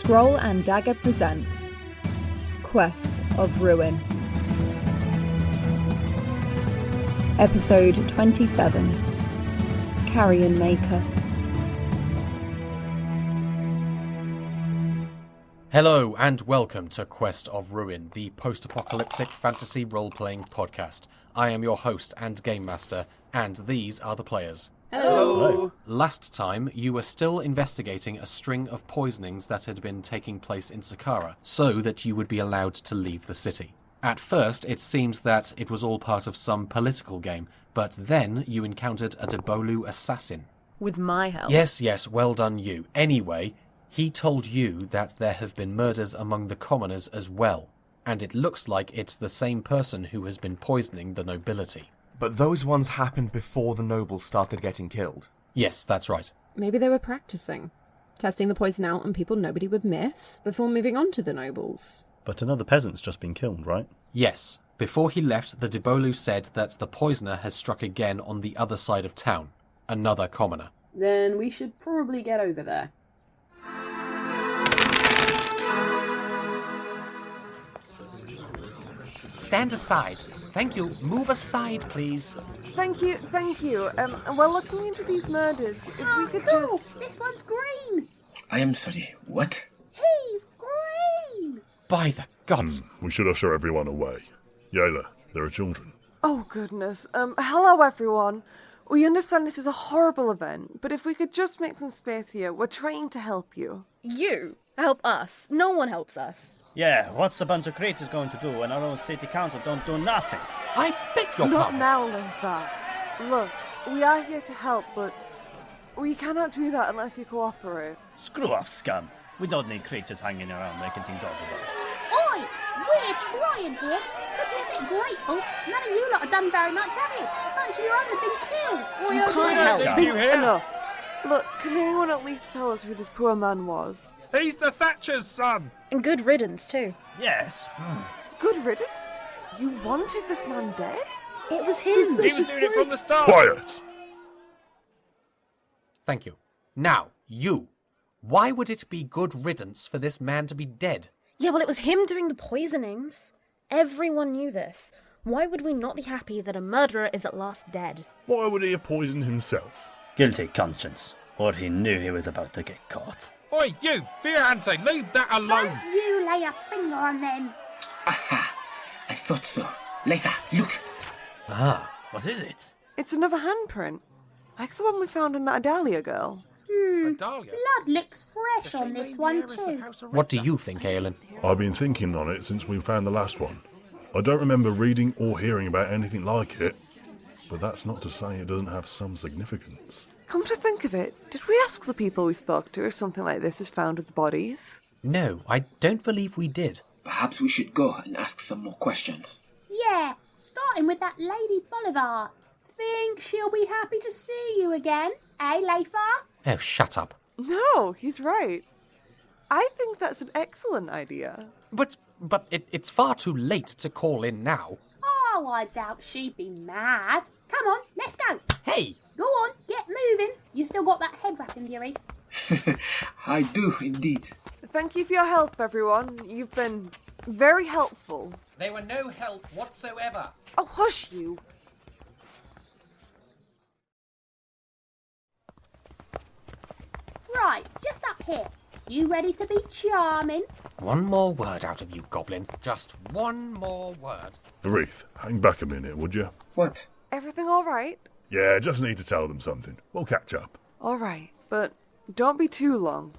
Scroll and Dagger presents Quest of Ruin. Episode 27, Carrion Maker. Hello and welcome to Quest of Ruin, the post-apocalyptic fantasy role-playing podcast. I am your host and game master, and these are the players. Hello. Last time, you were still investigating a string of poisonings that had been taking place in Sacaran, so that you would be allowed to leave the city. At first, it seemed that it was all part of some political game, but then you encountered a Debolu assassin. With my help. Yes, well done you. Anyway, he told you that there have been murders among the commoners as well, and it looks like it's the same person who has been poisoning the nobility. But those ones happened before the nobles started getting killed. Yes, that's right. Maybe they were practicing, testing the poison out on people nobody would miss, before moving on to the nobles. But another peasant's just been killed, right? Yes. Before he left, the Debolu said that the poisoner has struck again on the other side of town. Another commoner. Then we should probably get over there. Stand aside. Thank you. Move aside, please. Thank you. We're looking into these murders. If we could just... This one's green! I am sorry, what? He's green! By the gods. We should usher everyone away. Yayla, there are children. Oh, goodness. Hello, everyone. We understand this is a horrible event, but if we could just make some space here, we're trying to help you. You? Help us? No one helps us. Yeah, what's a bunch of creatures going to do when our own city council don't do nothing? I beg your Not pardon. now, Laethar. Look, we are here to help, but we cannot do that unless you cooperate. Screw off, scum. We don't need creatures hanging around making things awkward. Oi! We're trying here. Could be a bit grateful. None of you lot have done very much, have you? A bunch of your own have been killed. You can't help. Enough. Look, can anyone at least tell us who this poor man was? He's the Thatcher's son! And good riddance, too. Yes. Good riddance? You wanted this man dead? It was him. He was doing it from the start! Quiet! Thank you. Now, you. Why would it be good riddance for this man to be dead? Yeah, well, it was him doing the poisonings. Everyone knew this. Why would we not be happy that a murderer is at last dead? Why would he have poisoned himself? Guilty conscience. Or he knew he was about to get caught. Oi, you! Fiance, leave that alone! Don't you lay a finger on them. Aha! I thought so. Laethar, look! Ah, what is it? It's another handprint. Like the one we found on that Adalia girl. Dahlia. Blood looks fresh on this one too. What do you think, Aiolin? I've been thinking on it since we found the last one. I don't remember reading or hearing about anything like it, but that's not to say it doesn't have some significance. Come to think of it, did we ask the people we spoke to if something like this was found with the bodies? No, I don't believe we did. Perhaps we should go and ask some more questions. Yeah, starting with that Lady Bolivar. Think she'll be happy to see you again, eh, Laethar? Oh, shut up. No, he's right. I think that's an excellent idea. But it's far too late to call in now. Oh, I doubt she'd be mad. Come on, let's go. Hey! Go on, get moving. You still got that head wrap in your ear. I do, indeed. Thank you for your help, everyone. You've been very helpful. They were no help whatsoever. Oh, hush you. Right, just up here. You ready to be charming? One more word out of you, Goblin. Just one more word. Vurieth, hang back a minute, would you? What? Everything all right? Yeah, just need to tell them something. We'll catch up. All right, but don't be too long.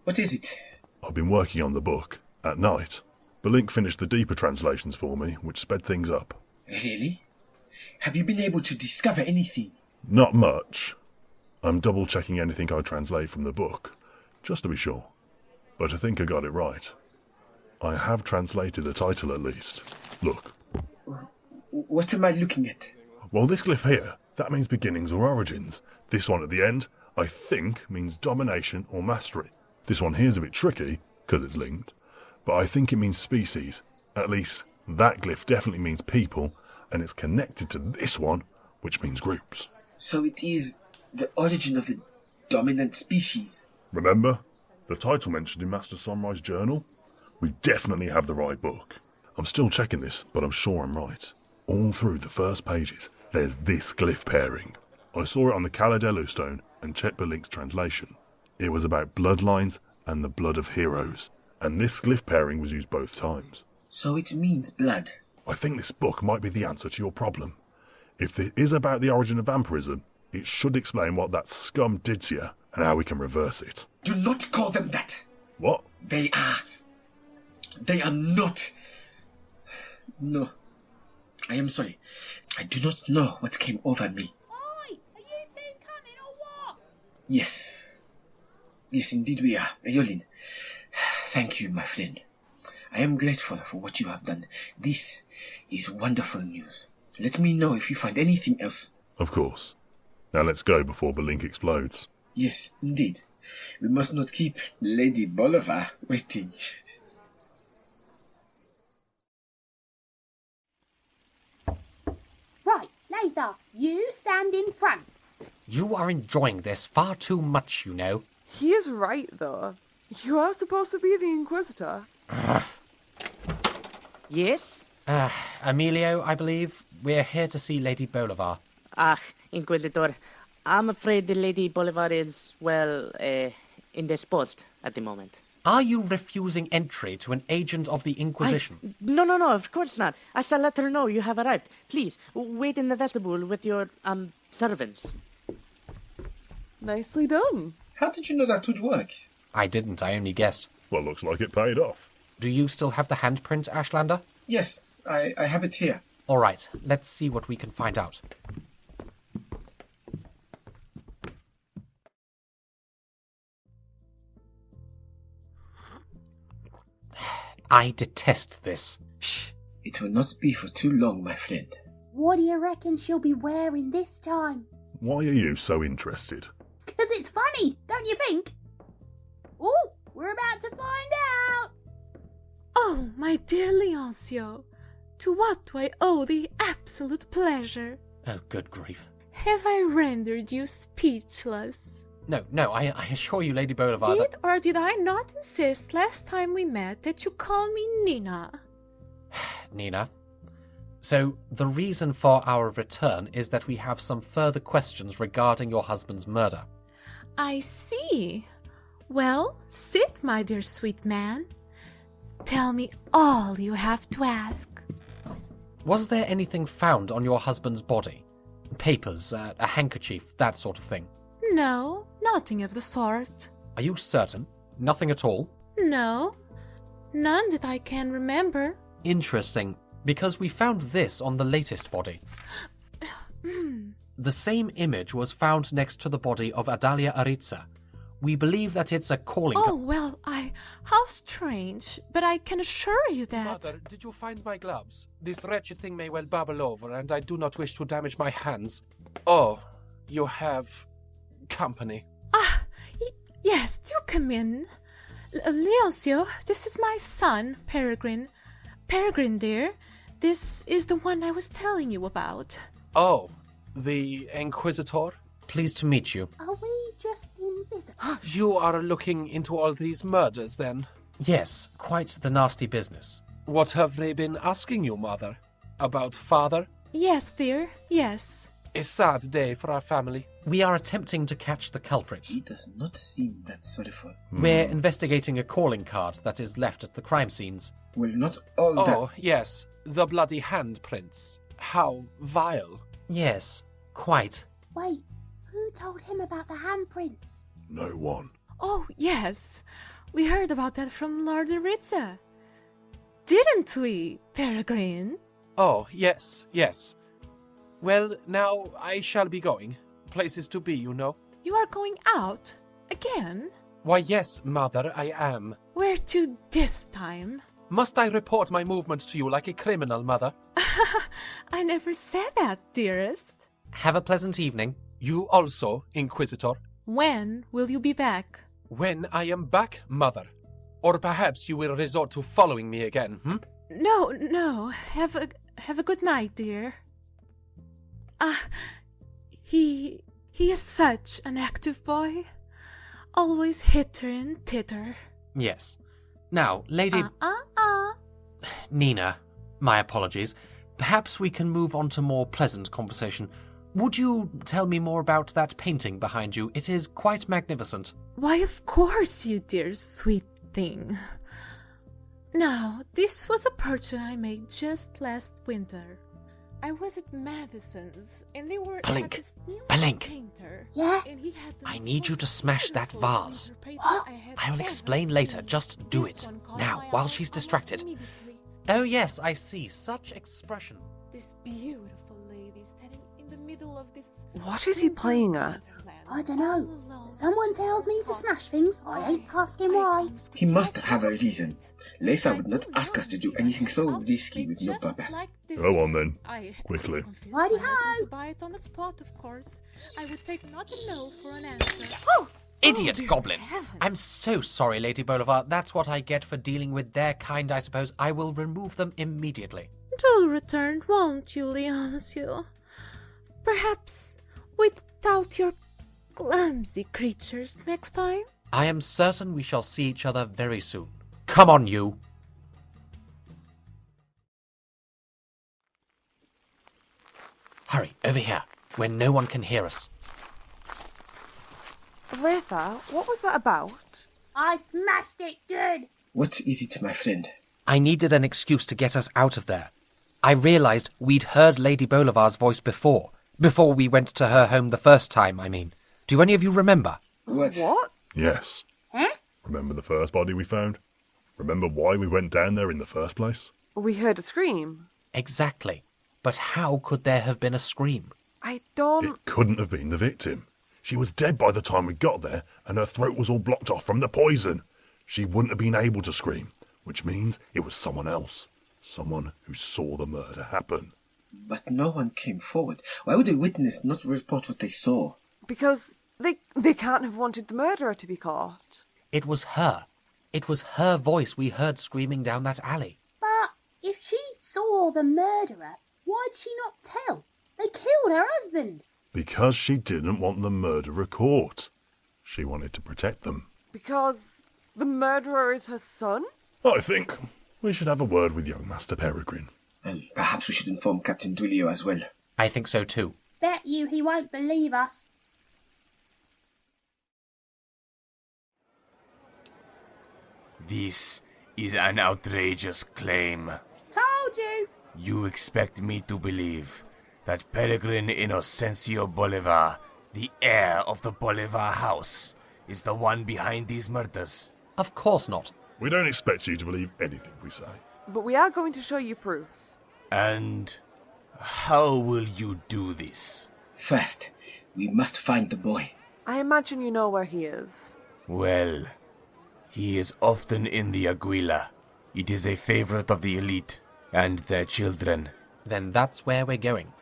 What is it? I've been working on the book, at night. Balink finished the deeper translations for me, which sped things up. Really? Have you been able to discover anything? Not much. I'm double-checking anything I translate from the book, just to be sure. But I think I got it right. I have translated the title at least. Look. What am I looking at? Well, this glyph here, that means beginnings or origins. This one at the end, I think, means domination or mastery. This one here's a bit tricky, because it's linked, but I think it means species. At least, that glyph definitely means people, and it's connected to this one, which means groups. So it is the origin of the dominant species. Remember? The title mentioned in Master Sunrise Journal? We definitely have the right book. I'm still checking this, but I'm sure I'm right. All through the first pages, there's this glyph pairing. I saw it on the Caladelu stone and checked Balink's translation. It was about bloodlines and the blood of heroes, and this glyph pairing was used both times. So it means blood. I think this book might be the answer to your problem. If it is about the origin of vampirism, it should explain what that scum did to you and how we can reverse it. Do not call them that. What? They are not. No. I am sorry. I do not know what came over me. Oi! Are you two coming or what? Yes. Yes, indeed we are. Aiolin. Thank you, my friend. I am grateful for what you have done. This is wonderful news. Let me know if you find anything else. Of course. Now let's go before Balink explodes. Yes, indeed. We must not keep Lady Bolivar waiting. Right, Laethar, you stand in front. You are enjoying this far too much, you know. He is right, though. You are supposed to be the Inquisitor. Yes? Emilio, I believe. We're here to see Lady Bolivar. Inquisitor. I'm afraid the Lady Bolivar is, well, indisposed at the moment. Are you refusing entry to an agent of the Inquisition? No, of course not. I shall let her know you have arrived. Please, wait in the vestibule with your, servants. Nicely done. How did you know that would work? I didn't, I only guessed. Well, looks like it paid off. Do you still have the handprint, Ashlander? Yes, I have it here. All right, let's see what we can find out. I detest this. Shh. It will not be for too long, my friend. What do you reckon she'll be wearing this time? Why are you so interested? 'Cause it's funny, don't you think? Oh, we're about to find out. Oh, my dear Leoncio, to what do I owe the absolute pleasure? Oh, good grief. Have I rendered you speechless? No, I assure you, Lady Bolivar. Did or did I not insist last time we met that you call me Nina? Nina. So, the reason for our return is that we have some further questions regarding your husband's murder. I see. Well, sit, my dear sweet man. Tell me all you have to ask. Was there anything found on your husband's body? Papers, a handkerchief, that sort of thing? No, nothing of the sort. Are you certain? Nothing at all? No, none that I can remember. Interesting, because we found this on the latest body. The same image was found next to the body of Adalia Aritza. We believe that it's a calling... Oh, well, how strange, but I can assure you that... Mother, did you find my gloves? This wretched thing may well bubble over, and I do not wish to damage my hands. Oh, you have... company. Yes, do come in. Leoncio, this is my son, Peregrin. Peregrin, dear, this is the one I was telling you about. Oh, the Inquisitor? Pleased to meet you. Are we just invisible? You are looking into all these murders, then? Yes, quite the nasty business. What have they been asking you, Mother? About father? Yes, dear, yes. A sad day for our family. We are attempting to catch the culprit. He does not seem that sorrowful. We're investigating a calling card that is left at the crime scenes. Well, not all that... Oh, yes, the bloody handprints. How vile. Yes, quite. Wait, who told him about the handprints? No one. Oh, yes. We heard about that from Lord Aritza. Didn't we, Peregrin? Oh, yes. Well, now I shall be going. Places to be, you know. You are going out? Again? Why, yes, Mother, I am. Where to this time? Must I report my movements to you like a criminal, Mother? I never said that, dearest. Have a pleasant evening. You also, Inquisitor. When will you be back? When I am back, Mother. Or perhaps you will resort to following me again, No. Have a good night, dear. He is such an active boy. Always hitter and titter. Yes. Now, Lady... Nina, my apologies. Perhaps we can move on to more pleasant conversation. Would you tell me more about that painting behind you? It is quite magnificent. Why, of course, you dear sweet thing. Now, this was a purchase I made just last winter. I was at Madison's, and they were at this new painter. Yeah? And he had I need you to smash that vase. I will explain later. Just do it. Now, while she's distracted. Oh yes, I see. Such expression. This beautiful lady standing in the middle of this... What is he playing at? I don't know. Someone tells me to smash things. I ain't asking why. He must have a reason. Laethar would not ask us to do anything so risky with no purpose. Go on then. Quickly. Righty-ho! To buy it on the spot, of course. I would take not a no for an answer. Idiot dear goblin! heavens. I'm so sorry, Lady Bolivar. That's what I get for dealing with their kind, I suppose. I will remove them immediately. Do return, won't you, Leoncio? Perhaps without your clumsy creatures next time? I am certain we shall see each other very soon. Come on, you! Hurry, over here, where no one can hear us. Laethar, what was that about? I smashed it good. What is it, my friend? I needed an excuse to get us out of there. I realized we'd heard Lady Bolivar's voice before we went to her home the first time, I mean. Do any of you remember? What? Yes. Huh? Remember the first body we found? Remember why we went down there in the first place? We heard a scream. Exactly. But how could there have been a scream? I don't... It couldn't have been the victim. She was dead by the time we got there, and her throat was all blocked off from the poison. She wouldn't have been able to scream, which means it was someone else. Someone who saw the murder happen. But no one came forward. Why would a witness not report what they saw? Because they can't have wanted the murderer to be caught. It was her. It was her voice we heard screaming down that alley. But if she saw the murderer, why'd she not tell? They killed her husband. Because she didn't want the murderer caught. She wanted to protect them. Because the murderer is her son? I think we should have a word with young Master Peregrin. And perhaps we should inform Captain Duilio as well. I think so too. Bet you he won't believe us. This is an outrageous claim. Told you. You expect me to believe that Peregrin Inocencio Bolivar, the heir of the Bolivar house, is the one behind these murders? Of course not. We don't expect you to believe anything we say. But we are going to show you proof. And how will you do this? First, we must find the boy. I imagine you know where he is. Well, he is often in the Aguila. It is a favorite of the elite and their children. Then that's where we're going.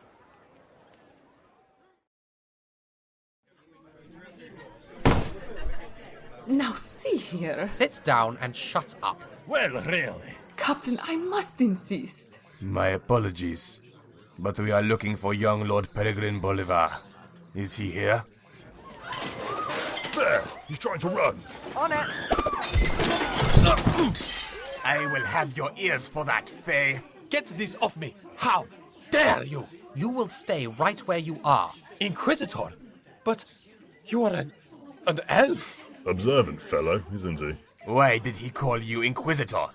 Now see here. Sit down and shut up. Well, really? Captain, I must insist. My apologies, but we are looking for young Lord Peregrin Bolivar. Is he here? There! He's trying to run! On it! I will have your ears for that, Faye. Get this off me! How dare you! You will stay right where you are. Inquisitor! But you are an elf! Observant fellow, isn't he? Why did he call you Inquisitor?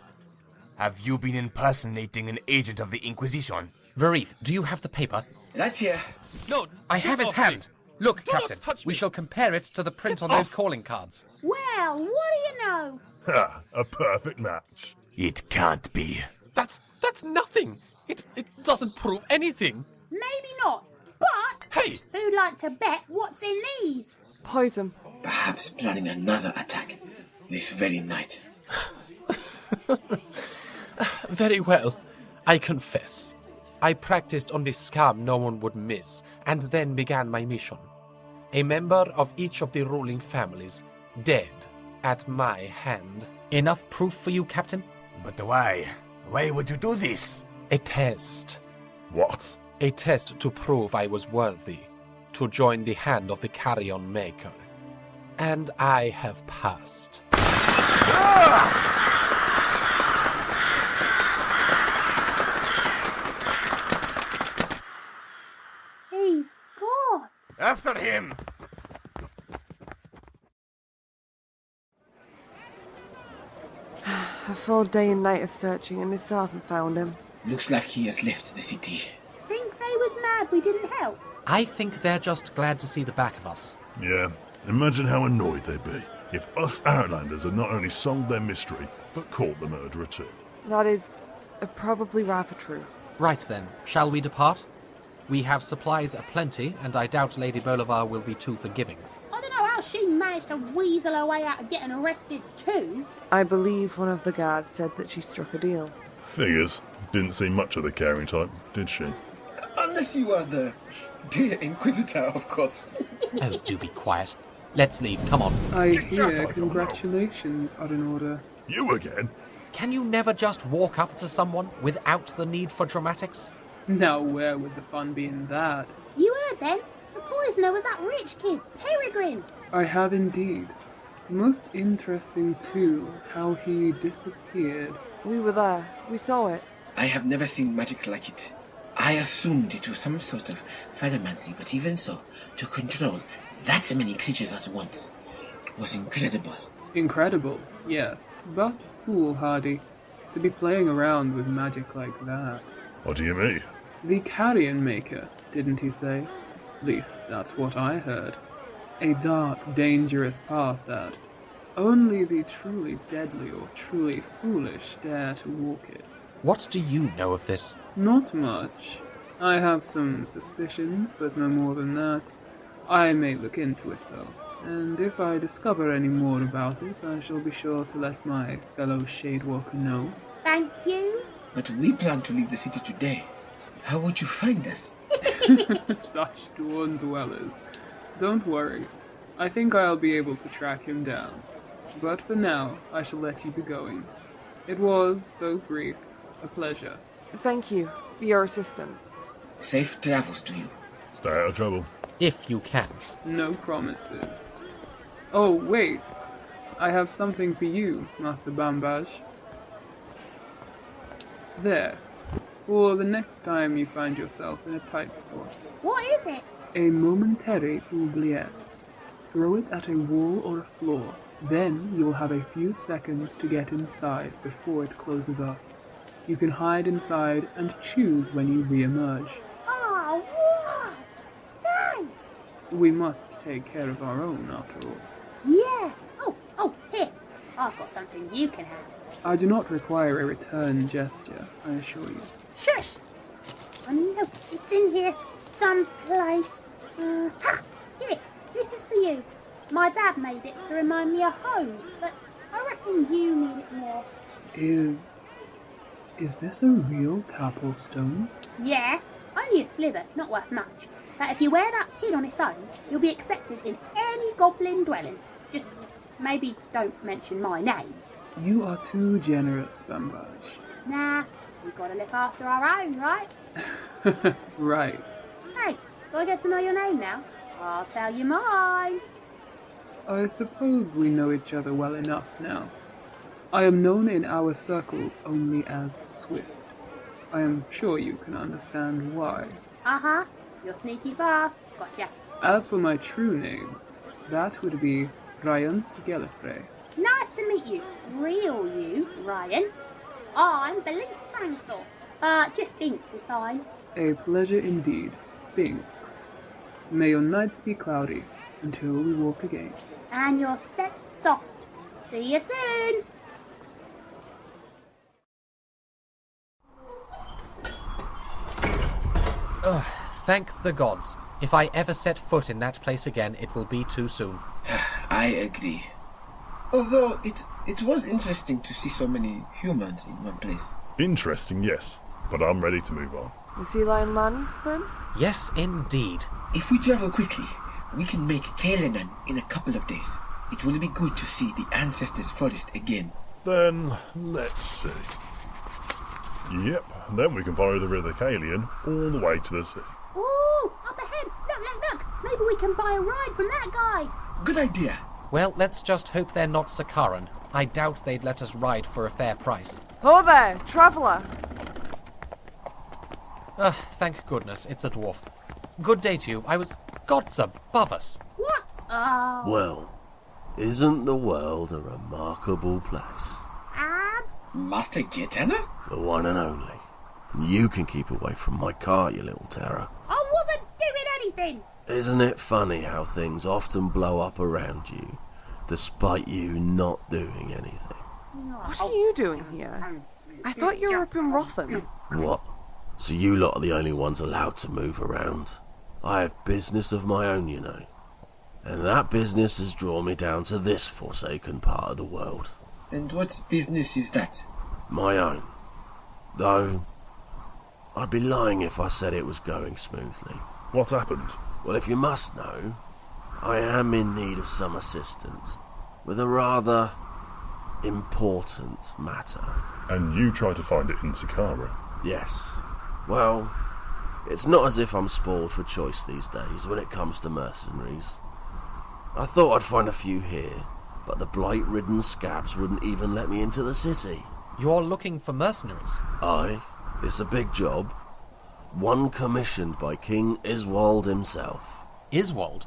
Have you been impersonating an agent of the Inquisition? Vurieth, do you have the paper? Right here. No, I have his hand. Look, Do Captain, not touch we me. shall compare it to the print on those calling cards. Well, what do you know? Ha! A perfect match. It can't be. That's nothing. It doesn't prove anything. Maybe not, but Hey! who'd like to bet what's in these? Poison. Perhaps planning another attack this very night. Very well. I confess. I practiced on this scam no one would miss, and then began my mission. A member of each of the ruling families, dead at my hand. Enough proof for you, Captain? But why? Why would you do this? A test. What? A test to prove I was worthy to join the hand of the Carrion maker. And I have passed. He's gone. After him! A full day and night of searching and I still haven't found him. Looks like he has left the city. Think they was mad we didn't help? I think they're just glad to see the back of us. Yeah, imagine how annoyed they'd be if us Outlanders had not only solved their mystery, but caught the murderer too. That is probably rather true. Right then, shall we depart? We have supplies aplenty, and I doubt Lady Bolivar will be too forgiving. I don't know how she managed to weasel her way out of getting arrested too. I believe one of the guards said that she struck a deal. Figures. Didn't see much of the Carrion type, did she? Unless you are the dear Inquisitor, of course. Oh, do be quiet. Let's leave, come on. I hear congratulations are in order. You again? Can you never just walk up to someone without the need for dramatics? Now where would the fun be in that? You heard then? The poisoner was that rich kid, Peregrin. I have indeed. Most interesting too, how he disappeared. We were there. We saw it. I have never seen magic like it. I assumed it was some sort of phytomancy, but even so, to control that many creatures at once was incredible. Incredible, yes, but foolhardy to be playing around with magic like that. What do you mean? The Carrion Maker, didn't he say? At least that's what I heard. A dark, dangerous path that only the truly deadly or truly foolish dare to walk it. What do you know of this? Not much. I have some suspicions, but no more than that. I may look into it, though, and if I discover any more about it, I shall be sure to let my fellow Shadewalker know. Thank you. But we plan to leave the city today. How would you find us? Such dwarven dwellers. Don't worry. I think I'll be able to track him down. But for now, I shall let you be going. It was, though brief, a pleasure. Thank you for your assistance. Safe travels to you. Stay out of trouble. If you can. No promises. Oh, wait. I have something for you, Master Bambaj. There. For the next time you find yourself in a tight spot. What is it? A momentary oubliette. Throw it at a wall or a floor. Then you'll have a few seconds to get inside before it closes up. You can hide inside and choose when you re-emerge. Oh, wow! Thanks! We must take care of our own, after all. Yeah! Oh, here! I've got something you can have. I do not require a return gesture, I assure you. Shush! I know it's in here someplace. Ha! Here, this is for you. My dad made it to remind me of home, but I reckon you need it more. Is this a real capel stone? Yeah, only a slither, not worth much. But if you wear that pin on its own, you'll be accepted in any goblin dwelling. Just maybe don't mention my name. You are too generous, Bambaj. Nah, we've got to look after our own, right? Right. Hey, do I get to know your name now? I'll tell you mine. I suppose we know each other well enough now. I am known in our circles only as Swift. I am sure you can understand why. Uh-huh. You're sneaky fast. Gotcha. As for my true name, that would be Riunt Gallifrey. Nice to meet you. Real you, Ryan. I'm Balink Fangsnor. Just Binks is fine. A pleasure indeed, Binks. May your nights be cloudy until we walk again. And your steps soft. See you soon. Ugh, thank the gods. If I ever set foot in that place again, it will be too soon. I agree. Although it was interesting to see so many humans in one place. Interesting, yes, but I'm ready to move on. The sea lion lands, then? Yes, indeed. If we travel quickly, we can make Aiolin in a couple of days. It will be good to see the ancestors' forest again. Then, let's see. Yep, then we can follow the river Carrion all the way to the sea. Ooh, up ahead. Look. Maybe we can buy a ride from that guy. Good idea. Well, let's just hope they're not Sacaran. I doubt they'd let us ride for a fair price. Ho there, traveller! Thank goodness, it's a dwarf. Good day to you. God's above us. What? Oh. Well, isn't the world a remarkable place? Master Gearturner? The one and only. You can keep away from my cart, you little terror. I wasn't doing anything! Isn't it funny how things often blow up around you, despite you not doing anything? What are you doing here? I thought you were up in Rotham. What? So you lot are the only ones allowed to move around? I have business of my own, you know. And that business has drawn me down to this forsaken part of the world. And what business is that? My own. Though, I'd be lying if I said it was going smoothly. What happened? Well, if you must know, I am in need of some assistance with a rather important matter. And you tried to find it in Sacaran? Yes. Well, it's not as if I'm spoiled for choice these days when it comes to mercenaries. I thought I'd find a few here, but the blight-ridden scabs wouldn't even let me into the city. You're looking for mercenaries? Aye, it's a big job. One commissioned by King Iswald himself. Iswald?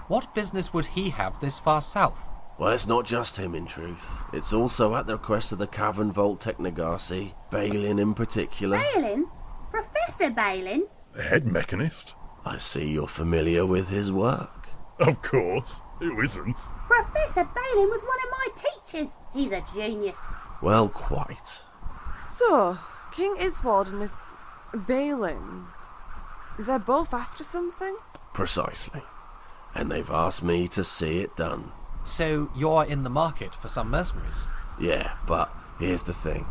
What business would he have this far south? Well, it's not just him, in truth. It's also at the request of the Cavern Vault Technogasi, Balin in particular. Balin? Professor Balin? The head mechanist? I see you're familiar with his work. Of course. Who isn't? Professor Balin was one of my teachers. He's a genius. Well, quite. So, King Iswald and his Balin, they're both after something? Precisely. And they've asked me to see it done. So you're in the market for some mercenaries? Yeah, but here's the thing.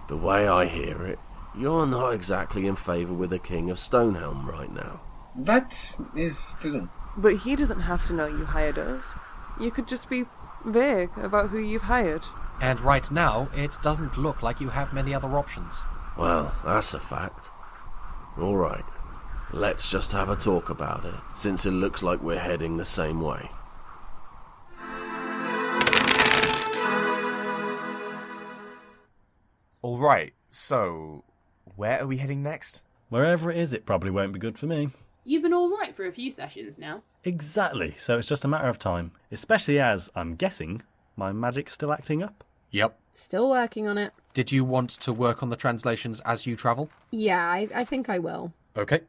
The way I hear it, you're not exactly in favour with the King of Stonehelm right now. That is true. But he doesn't have to know you hired us. You could just be vague about who you've hired. And right now, it doesn't look like you have many other options. Well, that's a fact. All right. Let's just have a talk about it, since it looks like we're heading the same way. Alright, so where are we heading next? Wherever it is, it probably won't be good for me. You've been alright for a few sessions now. Exactly, so it's just a matter of time. Especially as, I'm guessing, my magic's still acting up. Yep. Still working on it. Did you want to work on the translations as you travel? Yeah, I think I will. Okay.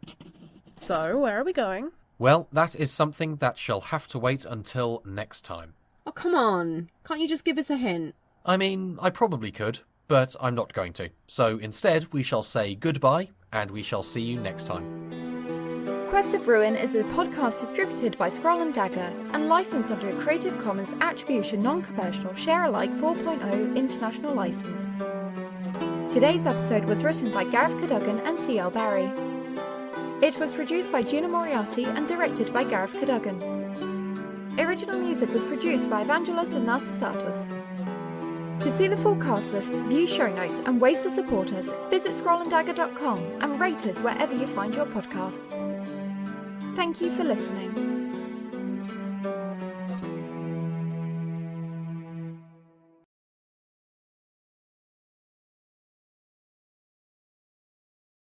So, where are we going? Well, that is something that shall have to wait until next time. Oh, come on. Can't you just give us a hint? I mean, I probably could, but I'm not going to. So instead, we shall say goodbye, and we shall see you next time. Quest of Ruin is a podcast distributed by Scroll and Dagger and licensed under a Creative Commons Attribution Non-Commercial Share-alike 4.0 International License. Today's episode was written by Gareth Cadogan and Ciel Barrie. It was produced by Gina Moriarty and directed by Gareth Cadogan. Original music was produced by Evangelos and Anastassatos. To see the full cast list, view show notes and ways to support us, visit scrollanddagger.com and rate us wherever you find your podcasts. Thank you for listening.